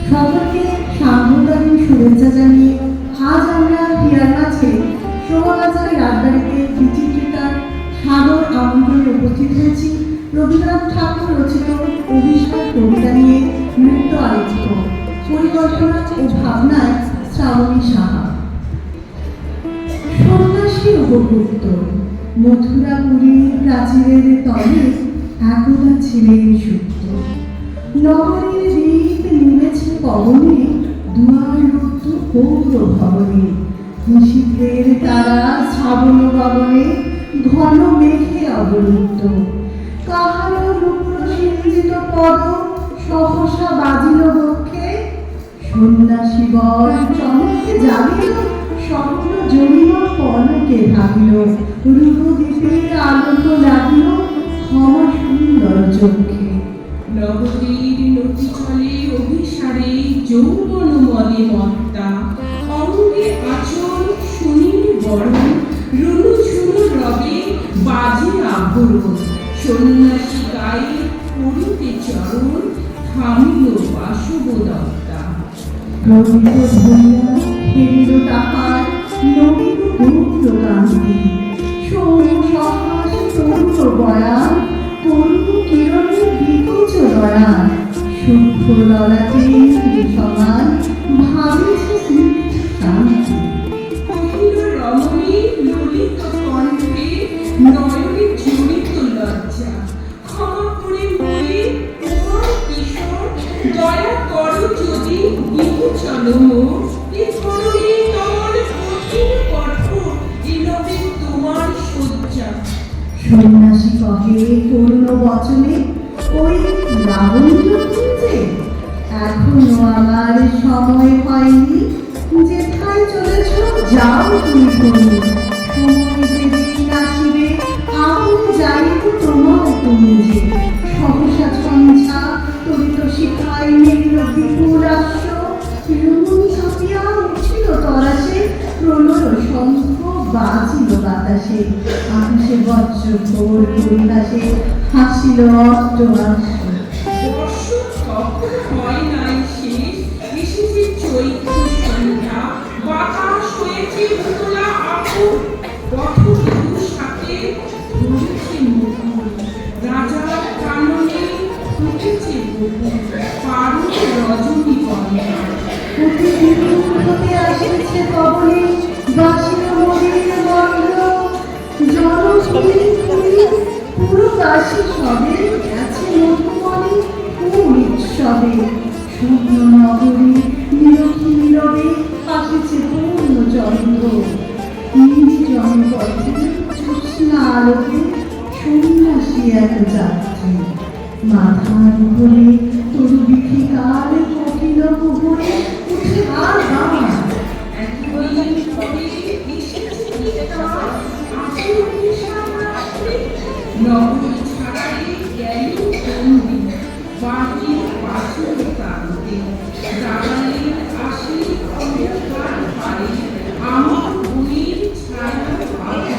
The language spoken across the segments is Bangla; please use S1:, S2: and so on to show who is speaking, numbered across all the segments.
S1: সকলকে সান্ধ্যকালীন শুভেচ্ছা জানিয়ে আজ আমরা হীরার মাঝে শোভাবাজারের রাজবাড়িতে বিচিত্রিতার সাদর আমন্ত্রণে উপস্থিত হয়েছি রবীন্দ্রনাথ ঠাকুর রচিত অভিসার কবিতা নিয়ে নৃত্য আয়োজিত পরিকল্পনা ও ভাবনায় শ্রাবণী সাহা। সন্ন্যাসী উপভুক্ত মথুরাপুরী প্রাচীরের তলে একদা ছিলেন সুপ্ত। নগরের রীত নেমেছে পবনে, দুয়ার রুদ্ধ পৌর ভবনে। নিশীথের তারা শ্রাবণ ভবনে, ঘন মেঘে অবরুদ্ধ। কাহারো রূপুর সিঞ্চিত পদ সহসা বাজিল বক্ষে। সন্ন্যাসী বর চমকে জাগিল, স্বপ্ন জমিল পলকে ভাবিল। রূপদীপের আলোক লাগিল, ক্ষমা সুন্দর চক্ষে।
S2: নগরীর নদী চলে অভিসারে যৌবন মদে মত্তা। অঙ্গে আচল সুনীল বরণ, রুনু ঝুনু রবে বাজে আভরণ। সন্ন্যাসী গায়ে পড়িতে চরণ, থামিল বাসবদত্তা।
S1: রবিত ভূমিয়া ফেরিল তাহার নবীন গৌরকান্তি। সৌম সহাস তরুণ বয়ান, তরুণ কিরণে বিকচ দয়ান। সূক্ষ্ম ললাটে সমান, ভাবিছে শান্তি।
S2: কহিল রমণী ললিত কণ্ঠে, নয়নে জড়িত লজ্জা। ক্ষমা করে মোরে তোমার কিশোর, দয়া করো যদি বিমোচন মোর। এ ধরণী তর কঠিন কঠোর, এলবে তোমার শয্যা।
S1: সন্ন্যাসী কহে করুণ বচনে, ওই লাবণ্য খুঁজে। এখনো আমার সময় হয়নি, যেথায় চলেছ যাও তুমি তুমি। সময় যেদিন আসিবে আমি যাইব তোমার তুমি যে। সহসা ঝঞ্ঝা তরিত শিখায় মেঘল বিপুল আশ্ব। রুমুনি ছাপিয়া উঠিল তরাসে, প্রলয় শঙ্খ বাজিল বাতাসে। আকাশে বজ্র ঘোর পরিহাসে, হাসিল অট্টহাস্য।
S2: বর্ষণ তখন হয় নাই শেষ, এসেছে চৈত্র সন্ধ্যা। বাতাস হয়েছে উতলা আকুল, পথবিদুর সাথে ধরেছে মুকুল। রাজার কাননে ফুটেছে বকুল, পারুল রজনীগন্ধা।
S1: অতি বিপুল হতে আসিছে পবনে, বাসিল মলিন গন্ধ। জনকুলি কুলি পুরো কাশি সবে, গেছে মধুমণি ফুল উৎসবে। শূন্য নগরী নীরবী নীরবে, আসিছে পূর্ণ চন্দ্র। নির্জন পথে জ্যোৎস্না আলোকে, সন্ন্যাসী এক যাত্রী। মাথার উপরে তরু বিথিকার কোকিল কুকুরে, উঠে আর গান।
S2: নগর ছাড়াই গেল বন্দি, বাহির পাথর প্রান্তে। দাঁড়ালেন আসি অন্ধকার ধারে, আমার বইয়ের ছায়া ভাবে।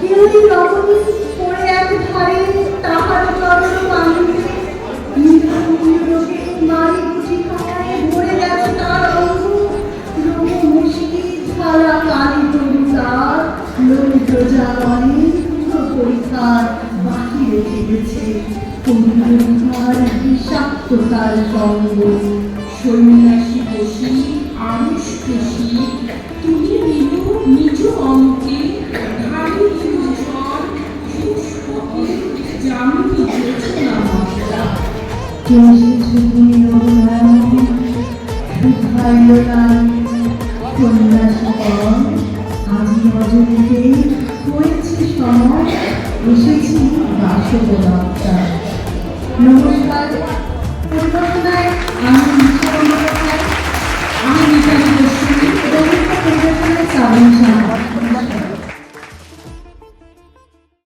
S1: কেউই রমণী পড়ে এক ধারে, তাহার চরণ পানিতে। নিরুপয়োগে মারি বুঝি খায়, ভরে গেছে তার অঙ্গ। রোম মুশকি ঝালা কালি তরু তার, ললিত জাগনে পুরো পরীক্ষার বাহিরে থেকেছে। করুণার বিষাক্ত তার সঙ্গ।
S2: সন্ন্যাসী বসি আনুষ্ঠসী, তুলে নিল নিজ অঙ্কে। ধারে দিল ঝড় শুষ্ককে, জামিনী যোজনা মাত্রা।
S1: এসেছে তুমি অবধান, শুধাইল রানী। সন্ন্যাসীগণ আজি রজনীতে হয়েছে সময়, এসেছি বাসবদত্তা। নমস্কার। পরিকল্পনায় আমি
S2: আমি নিতাই গোস্বামী।
S1: পরিবেশনায় শ্রাবণী সাহা।